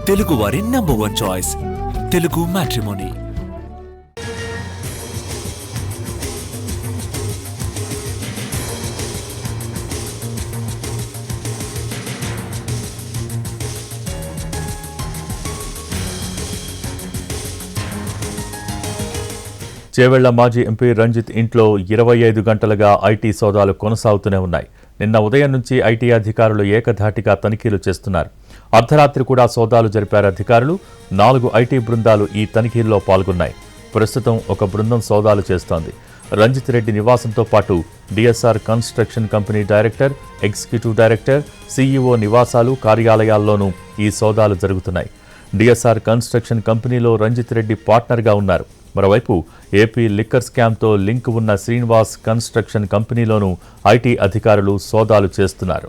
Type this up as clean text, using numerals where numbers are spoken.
తెలుగువారి number 1 choice Telugu matrimony. Chevella మాజీ MP Ranjith ఇంట్లో 25 గంటలుగా ఐటీ సోదాలు కొనసాగుతూనే ఉన్నాయి. నిన్న ఉదయం నుంచి ఐటీ అధికారులు ఏకధాటిగా తనిఖీలు చేస్తున్నారు. అర్ధరాత్రి కూడా సోదాలు జరిపారు అధికారులు. 4 ఐటీ బృందాలు ఈ తనిఖీల్లో పాల్గొన్నాయి. ప్రస్తుతం ఒక బృందం సోదాలు చేస్తోంది. రంజిత్ రెడ్డి నివాసంతో పాటు DSR construction company director, executive director, CEO నివాసాలు, కార్యాలయాల్లోనూ ఈ సోదాలు జరుగుతున్నాయి. డిఎస్ఆర్ కన్స్ట్రక్షన్ కంపెనీలో రంజిత్ రెడ్డి పార్ట్నర్గా ఉన్నారు. మరోవైపు ఏపీ లిక్కర్ స్కామ్తో లింక్ ఉన్న శ్రీనివాస్ కన్స్ట్రక్షన్ కంపెనీలోనూ ఐటీ అధికారులు సోదాలు చేస్తున్నారు.